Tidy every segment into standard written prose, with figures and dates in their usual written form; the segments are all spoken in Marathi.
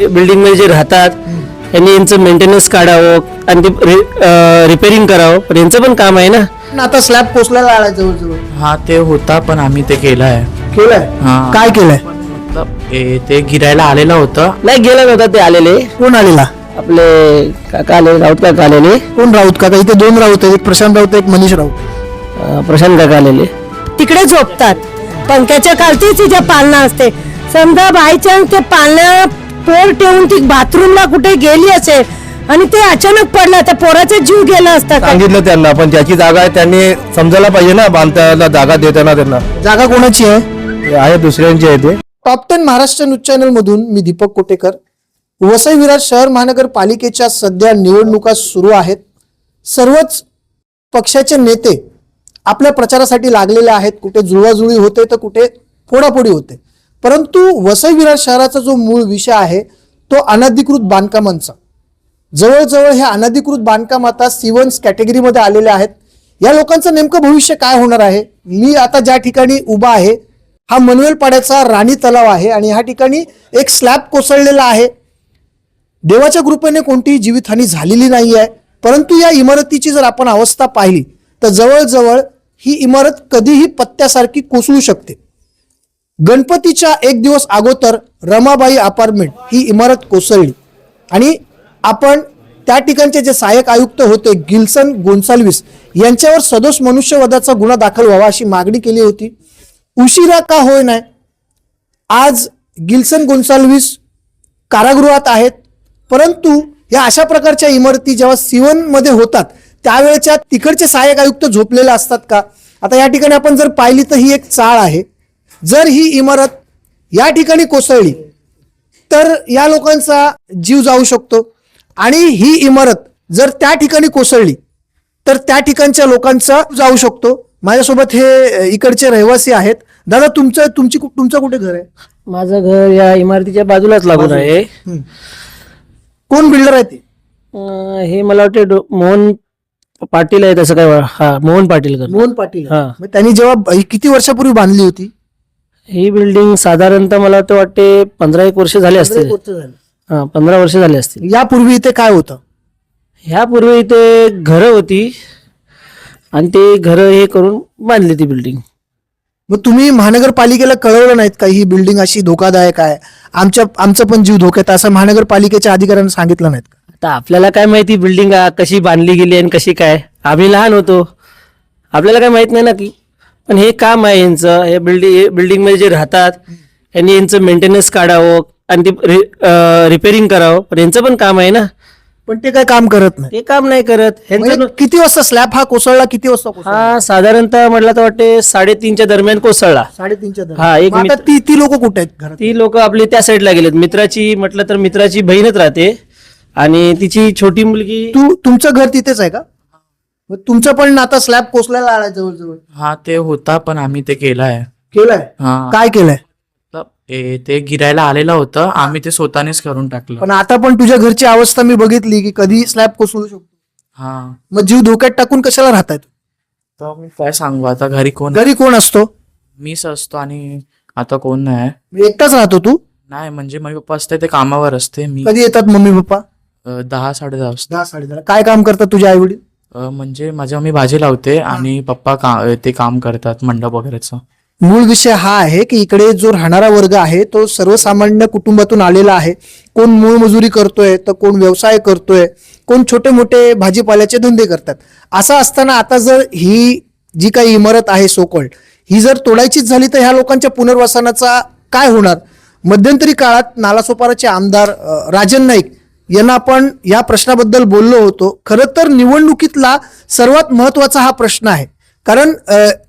बिल्डिंग मध्ये जे राहतात यांनी यांचं मेंटेनन्स काढावं आणि ते रिपेअरिंग करावं, पण यांचं पण काम आहे ना. आता स्लॅब पोचलेला आलाय जवळ हा ते होता पण आम्ही ते केलंय. केलंय. हा. काय केलंय? ते गिरायला आलेलं होतं. नाही गेला नव्हता ते आलेले, कोण आलेला? आपले काका आले, राऊत काका आलेले. कोण राऊत काका? इथे दोन राऊत आहेत, एक प्रशांत राऊत एक मनीष राऊत. प्रशांत काका आलेले. तिकडे झोपतात, पंख्याच्या खालती तिथे पालना असते. समजा बाय चान्स ते पालना पोर ठेवून ती बाथरूमला कुठे गेली असेल आणि ते अचानक पडलं तर पोराचा जीव गेला असता. सांगितलं त्यांना, पण ज्याची जागा आहे त्यांनी समजायला पाहिजे ना, बांधताना जागा देताना त्यांना. जागा कोणाची आहे? आहे दुसऱ्यांची आहे ते. टॉप 10 महाराष्ट्र न्यूज चॅनल मधून मी दीपक कोटेकर. वसई विरार शहर महानगरपालिकेच्या सध्या निवडणुका सुरू आहेत. सर्वच पक्षाचे नेते आपल्या प्रचारासाठी लागलेले आहेत. कुठे जुळवाजुळी होते तर कुठे फोडाफोडी होते. परंतु वसई विरार शहराचा जो मूळ विषय आहे तो अनधिकृत बांधकामांचा. जवळजवळ हे अनधिकृत बांधकाम आता C1 कॅटेगरीमध्ये आलेले आहेत. या लोकांचं नेमकं भविष्य काय होणार आहे? मी आता ज्या ठिकाणी उभा आहे हा मनवेलपाड्याचा राणी तलाव आहे आणि ह्या ठिकाणी एक स्लॅब कोसळलेला आहे. देवाच्या कृपेने कोणतीही जीवितहानी झालेली नाही आहे, परंतु या इमारतीची जर आपण अवस्था पाहिली तर जवळजवळ ही इमारत कधीही पत्त्यासारखी कोसळू शकते. गणपतीच्या एक दिवस अगोदर रमाबाई अपार्टमेंट ही इमारत कोसळली आणि आपण त्या ठिकाणचे जे सहाय्यक आयुक्त होते गिल्सन गोन्साल्विस यांच्यावर सदोष मनुष्यवधाचा गुन्हा दाखल व्हावा अशी मागणी केली होती. उशिरा का होय नाही, आज गिल्सन गोन्साल्विस कारागृहात आहेत. परंतु या अशा प्रकारच्या इमारती जेव्हा C1 मध्ये होतात त्यावेळेच्या तिकडचे सहाय्यक आयुक्त झोपलेले असतात का? आता या ठिकाणी आपण जर पाहिली तर ही एक चाळ आहे. जर ही इमारत या ठिकाणी कोसळली तर या लोकांचा जीव जाऊ शकतो आणि ही इमारत जर त्या ठिकाणी कोसळली तर त्या ठिकाणच्या लोकांचा जाऊ शकतो. माझ्यासोबत हे इकडचे रहिवासी आहेत. दादा तुमचं कुठे घर आहे? माझं घर या इमारतीच्या बाजूलाच लागून आहे. कोण बिल्डर आहे ते? हे मला वाटतं मोहन पाटील आहे तसं काय. हा मोहन पाटील घर. मोहन पाटील. हा. मग त्यांनी जेव्हा ही किती वर्षापूर्वी बांधली होती? ही बिल्डिंग साधारणतः मला तर वाटते 15-1 वर्ष झाले असतील. हा 15 वर्ष झाले असतील. यापूर्वी इथे काय होतं? ह्यापूर्वी इथे घरं होती आणि ते घरं हे करून बांधली ती बिल्डिंग. मग तुम्ही महानगरपालिकेला कळवलं नाहीत का ही बिल्डिंग अशी धोकादायक आहे, आमचं पण जीव धोक्यात, असं महानगरपालिकेच्या अधिकाऱ्यांना सांगितलं नाहीत का? आता आपल्याला काय माहिती बिल्डिंग कशी बांधली गेली आणि कशी काय, आम्ही लहान होतो, आपल्याला काय माहित नाही ना की. पण हे काम आहे यांचं, हे बिल्डिंग मध्ये जे राहतात यांनी यांचं मेंटेनन्स काढावं आणि ते रिपेअरिंग करावं, पण यांचं पण काम आहे ना. पण ते काय काम करत नाही. ते काम नाही करत. म्हणजे किती वाजता स्लॅब हा कोसळला? किती वाजता कोसळला? हा साधारणतः म्हटलं तर वाटते 3:30च्या दरम्यान कोसळला. 3:30च्या दरम्यान. हा, एक मग आता ती लोक कुठे आहेत घरात? ती लोक आपली त्या साईडला गेलेत. मित्राची म्हटलं तर मित्राची बहीणच राहते आणि तिची छोटी मुलगी. तुमचं घर तिथेच आहे का? मग तुमचं पण आता स्लॅब कोसळलेला आलाय जवळजवळ. हा ते होता पण आम्ही ते केलंय. केलंय. हा. काय केलंय? ते गिरायला आलेलं होतं, आम्ही ते स्वतःनेच करून टाकलं. पण आता पण तुझ्या घरची अवस्था मी बघितली की कधी स्लॅब कोसळू शकतो. हा मग जीव धोक्यात टाकून कशाला राहताय? तर मी काय सांगू आता, घरी कोण असतो? मीच असतो आणि आता कोण नाही. एकटाच राहतो तू? नाही म्हणजे माझे पप्पा असते ते कामावर असते. मी कधी येतात मम्मी पप्पा? 10-10:30 वाजता. 10-10:30. काय काम करतात तुझे आई वडील? म्हणजे माझी मम्मी भाजी लावते आणि पप्पा ते काम करतात मंडप वगैरेचं. मूळ विषय हा आहे की इकडे जो राहणारा वर्ग आहे तो सर्वसामान्य कुटुंबातून आलेला आहे. कोण मूळ मजुरी करतोय तर कोण व्यवसाय करतोय, कोण छोटे मोठे भाजीपाल्याचे धंदे करतात. असं असताना आता जर ही जी काही इमारत आहे सोकॉल्ड ही जर तोडायचीच झाली तर ह्या लोकांच्या पुनर्वसनाचा काय होणार? मध्यंतरी काळात नालासोपाराचे आमदार राजन नाईक यांना आपण या प्रश्नाबद्दल बोललो होतो. खरं तर निवडणुकीतला सर्वात महत्वाचा हा प्रश्न आहे. कारण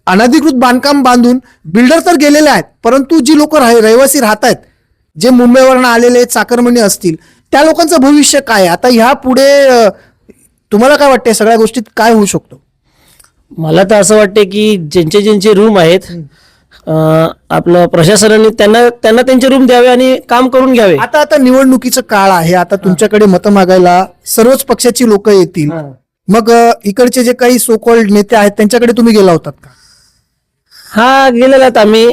अनधिकृत बांधकाम बांधून बिल्डर तर गेलेले आहेत, परंतु जी लोक रहिवासी राहत आहेत, जे मुंबईवरून आलेले चाकरमणी असतील, त्या लोकांचं भविष्य काय? आता ह्या पुढे तुम्हाला काय वाटतंय, सगळ्या गोष्टीत काय होऊ शकतो? मला तर असं वाटते की ज्यांचे रूम आहेत आपलं प्रशासनाने त्यांना त्यांचे रूम द्यावे आणि काम करून घ्यावे. आता निवडणुकीचं काळ आहे. आता तुमच्याकडे मतं मागायला सर्वच पक्षाची लोक येतील. मग इकडचे जे काही सोकॉल्ड नेते आहेत त्यांच्याकडे तुम्ही गेला होतात का? हा गेलेलात आम्ही.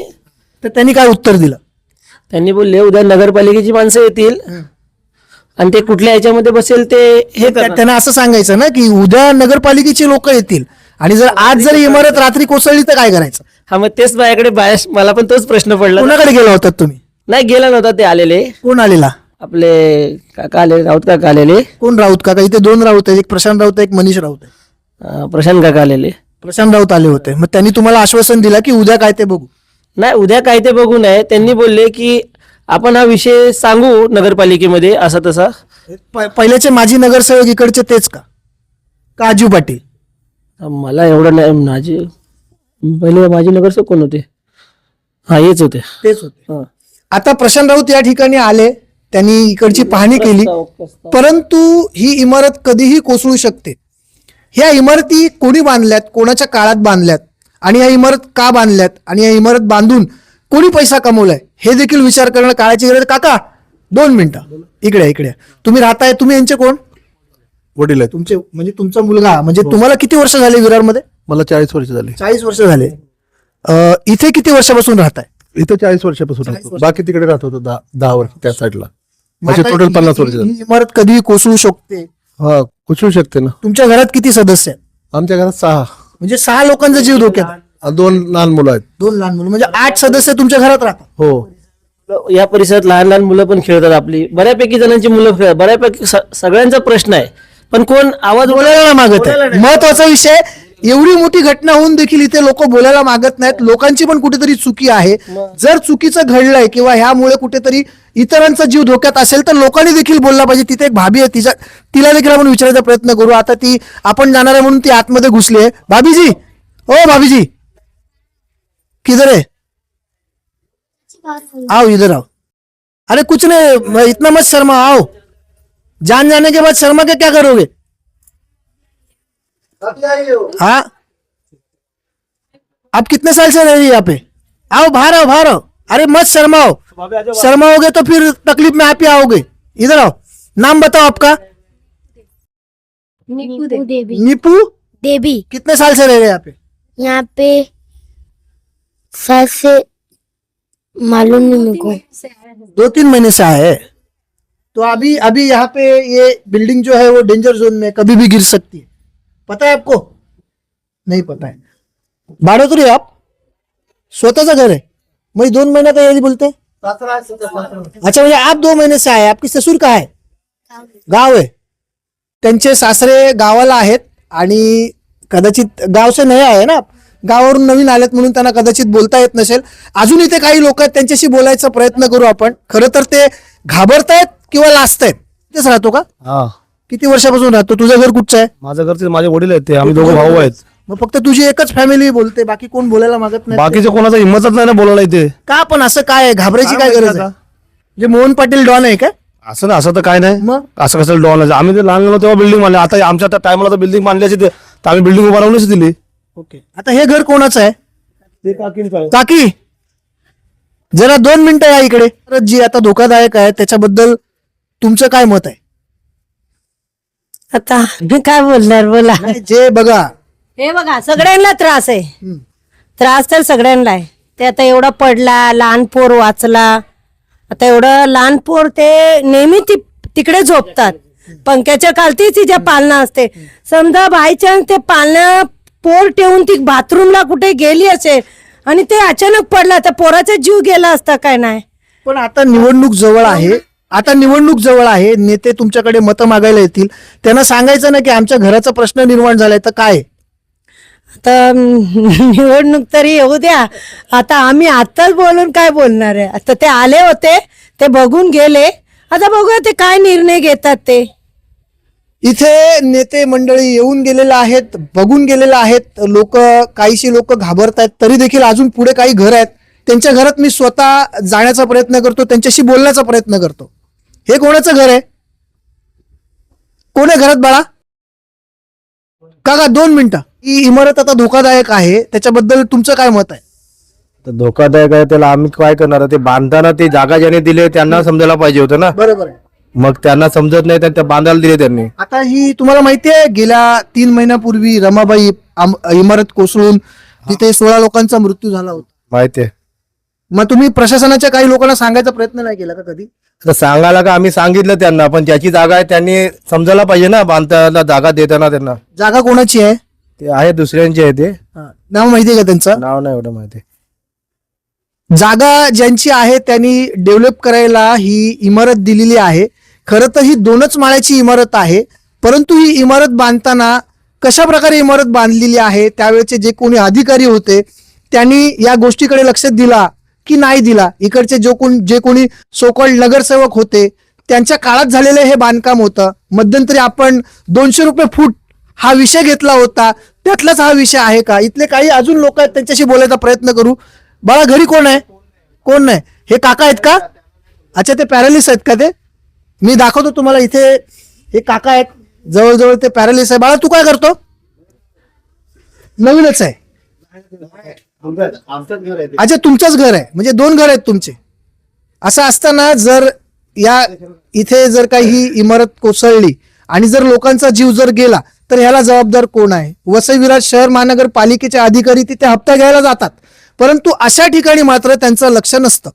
तर त्यांनी काय उत्तर दिलं? त्यांनी बोलले उद्या नगरपालिकेची माणसं येतील आणि ते कुठल्या ह्याच्यामध्ये बसेल ते हे करणार. त्यांना असं सांगायचं ना की उद्या नगरपालिकेचे लोक येतील आणि जर आज जर इमारत रात्री कोसळली तर काय करायचं? हा मग तेच माझ्याकडे बायस, मला पण तोच प्रश्न पडला. कोणाकडे गेला होतात तुम्ही? नाही गेला नव्हता, ते आलेले कोण आलेला? आपले काका आले, राऊत काका आलेले. कोण राऊत काका? इथे दोन राऊत आहेत, एक प्रशांत राऊत आहे, एक मनीष राऊत आहे. प्रशांत काका आलेले. प्रशांत राऊत आले होते, मग त्यांनी तुम्हाला आश्वासन दिलं की उद्या काय ते बघू. नाही उद्या काय ते बघू नये, त्यांनी बोलले की आपण हा विषय सांगू नगरपालिकेमध्ये असा तसा. पहिल्याचे माजी नगरसेवक इकडचे तेच का अजू पाटील? मला एवढं नाही, माझे पहिले माझे नगरसेवक कोण होते? हा हेच होते. तेच होते. हा. आता प्रशांत राऊत या ठिकाणी आले, त्यांनी इकडची पाहणी केली, परंतु ही इमारत कधीही कोसळू शकते. ह्या इमारती कोणी बांधल्यात, कोणाच्या काळात बांधल्यात आणि ह्या इमारत का बांधल्यात आणि या इमारत बांधून कोणी पैसा कमवलाय हे देखील विचार करणं काळाची गरज. काका 2 मिनिटं इकडे. तुम्ही राहताय, तुम्ही यांचे कोण? वडील आहेत. तुमचे म्हणजे तुमचा मुलगा. म्हणजे तुम्हाला किती वर्ष झाले विरारमध्ये? मला 40 वर्ष झाली. 40 वर्ष झाले. इथे किती वर्षापासून राहताय? इथं 40 वर्षापासून राहतो. बाकी तिकडे राहत होतो 10 वर्ष त्या साईडला. म्हणजे आता टोटल 50 वर्ष झाली. ही इमारत कधीही कोसळू शकते. हा कुठू शकते ना. तुमच्या घरात किती सदस्य आहेत? आमच्या घरात 6. म्हणजे 6 लोकांचा जीव धोक्यात आहे. 2 लहान मुलं आहेत. 2 लहान मुलं म्हणजे 8 सदस्य तुमच्या घरात राहतात. हो. या परिसरात लहान लहान मुलं पण खेळतात, आपली बऱ्यापैकी जणांची मुलं खेळतात, बऱ्यापैकी सगळ्यांचा प्रश्न आहे, पण कोण आवाज बोलायला मागत आहे. महत्वाचा विषय, एवढी मोठी घटना होऊन देखील इथे लोक बोलायला मागत नाहीत. लोकांची पण कुठेतरी चुकी आहे. जर चुकीचं घडलंय किंवा ह्यामुळे कुठेतरी इतरांचा जीव धोक्यात असेल तर लोकांनी देखील बोलला पाहिजे. तिथे एक भाभी आहे, तिला देखील आपण विचारायचा प्रयत्न करू. आता ती आपण जाणार आहे म्हणून ती आतमध्ये घुसली आहे. भाभीजी, ओ भाभीजी, किधर है? आओ इधर आओ. अरे कुछ नहीं, इतना मत शर्मा, आओ. जान जाने के बाद शर्मा के क्या करोगे? हाँ, आप कितने साल से रह रही है यहाँ पे? आओ बाहर आओ, बाहर आओ. अरे मत शर्माओ, शर्माओगे तो फिर तकलीफ में आप ही आओगे. इधर आओ. नाम बताओ आपका. नीपू देवी नीपू. देवी कितने साल से रह रहे हैं यहाँ पे? यहाँ पे साल से मालूम नहीं मेरे को. 2-3 महीने से आए हैं. तो अभी यहाँ पे ये बिल्डिंग जो है वो डेंजर जोन में, कभी भी गिर सकती है. पता है आपको? नहीं पता है. भाड़ोतरी है आप? स्वतःचं घर है? मग 2 महीना का यही बोलते हैं? अच्छा, म्हणजे आप 2 महीने से आए. आपकी ससुर का है? गाव आहे. त्यांचे सासरे गावाला आहेत आणि कदाचित गाव से नाही आहे ना, गावावरून नवीन आलेत म्हणून त्यांना कदाचित बोलता येत नसेल. अजून इथे काही लोक आहेत, त्यांच्याशी बोलायचा प्रयत्न करू आपण. खरं तर ते घाबरतायत किंवा लाजतायत. तेच राहतो का? हा. किती वर्षापासून राहतो? तुझं घर कुठचं आहे? माझं घरचे माझे वडील आहेत, ते आम्ही दोघं भाऊ आहेत. मग फक्त तुझी एकच फॅमिली बोलते, बाकी कोण बोलायला मागत नाही? बाकीचे कोणाचा हिंमतच नाही ना बोलायला इथे. का पण असं काय आहे? घाबरायची काय गरज आहे? म्हणजे मोहन पाटील डॉन आहे का? असं ना, असं तर काय नाही. मग असं कसं डॉन? आम्ही ते लहान तेव्हा बिल्डिंग बांधली. आता आमच्या त्या टायमाला तर बिल्डिंग बांधल्याची तर आम्ही बिल्डिंग बनवूनच दिली. ओके. आता हे घर कोणाचं आहे? ते काकींचं आहे. काकी, जरा 2 मिनिटं या इकडे. तर जी आता धोकादायक आहे त्याच्याबद्दल तुमचं काय मत आहे? आता मी काय बोलणार, बोला. जे बघा, हे बघा, सगळ्यांना त्रास आहे. त्रास तर सगळ्यांना आहे. ते आता एवढा पडला, लहान पोर वाचला. आता एवढं लहान पोर ते नेहमी तिकडे झोपतात. पंख्याच्या खालती तिच्या पालना असते. समजा बाय चान्स ते पालना पोर ठेवून ती बाथरूमला कुठे गेली असेल आणि ते अचानक पडला तर पोराचा जीव गेला असता काय नाही. पण आता निवडणूक जवळ आहे. नेते तुमच्याकडे मतं मागायला येतील. त्यांना सांगायचं ना की आमच्या घराचा प्रश्न निर्माण झालाय, तर काय? आता निवडणूक तरी येऊ द्या. आता आम्ही आताच बोलून काय बोलणार आहे? आता ते आले होते, ते बघून गेले. आता बघूया ते काय निर्णय घेतात ते. इथे नेते मंडळी येऊन गेलेले आहेत, बघून गेलेले आहेत. काहीशी लोक घाबरतायत. तरी देखील अजून पुढे काही घर आहेत, त्यांच्या घरात मी स्वतः जाण्याचा प्रयत्न करतो, त्यांच्याशी बोलण्याचा प्रयत्न करतो. हे कोणाचं घर आहे? कोण आहे घरात बाळा? काका 2 मिनिटं. ही इमारत आता धोकादायक आहे, त्याच्याबद्दल तुमचं काय मत आहे? तर धोकादायक आहे, त्याला आम्ही काय करणार? ते बांधताना ते जागा ज्याने दिले त्यांना समजायला पाहिजे होतं ना. बरोबर आहे. मग त्यांना समजत नाही, त्या बांधायला दिले त्यांनी. आता ही तुम्हाला माहिती आहे, गेल्या 3 महिन्यापूर्वी रमाबाई इमारत कोसळून तिथे 16 लोकांचा मृत्यू झाला होता. माहिती आहे. मग तुम्ही प्रशासनाच्या काही लोकांना सांगायचा प्रयत्न नाही केला का कधी? तर सांगायला का आम्ही सांगितलं त्यांना, पण ज्याची जागा आहे त्यांनी समजायला पाहिजे ना, बांधताना जागा देताना त्यांना. जागा कोणाची आहे? ते आहे दुसऱ्यांचे आहे, ते नाव माहिती आहे का त्यांचं? नाव नाही एवढं माहिती. जागा ज्यांची आहे त्यांनी डेव्हलप करायला ही इमारत दिलेली आहे. खरं तर ही 2च माळ्याची इमारत आहे, परंतु ही इमारत बांधताना कशा प्रकारे इमारत बांधलेली आहे, त्यावेळेचे जे कोणी अधिकारी होते त्यांनी या गोष्टीकडे लक्ष दिला की नाही दिला? इकडचे जे कोणी सोकॉल्ड नगरसेवक होते त्यांच्या काळात झालेलं हे बांधकाम होतं. मध्यंतरी आपण 200 रुपये फूट हा विषय घेतला होता, त्यातलाच हा विषय आहे का? इथले काही अजून लोक आहेत, त्यांच्याशी बोलायचा प्रयत्न करू. बाळा, घरी कोण आहे? कोण नाही? हे काका आहेत का? अच्छा, ते पॅरालिस आहेत का? ते मी दाखवतो तुम्हाला. इथे हे काका आहेत, जवळजवळ ते पॅरालिस आहे. बाळा, तू काय करतो? नवीनच आहे. अच्छा, तुमचंच घर आहे, म्हणजे 2 घर आहेत तुमचे. असं असताना जर इथे जर काही ही इमारत कोसळली आणि जर लोकांचा जीव जर गेला तर ह्याला जबाबदार कोण आहे? वसई विरार शहर महानगरपालिकेचे अधिकारी तिथे हप्ता घ्यायला जातात, परंतु अशा ठिकाणी मात्र त्यांचं लक्ष नसतं.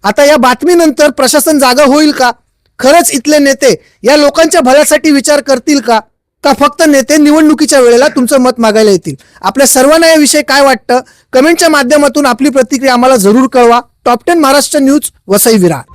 आता या बातमीनंतर प्रशासन जागा होईल का? खरंच इथले नेते या लोकांच्या भल्यासाठी विचार करतील का फक्त नेते निवडणुकीच्या वेळेला तुमचं मत मागायला येतील? आपल्या सर्वांना याविषयी काय वाटतं? कमेंटच्या माध्यमातून आपली प्रतिक्रिया आम्हाला जरूर कळवा. Top 10 Maharashtra news, Vasai Virar.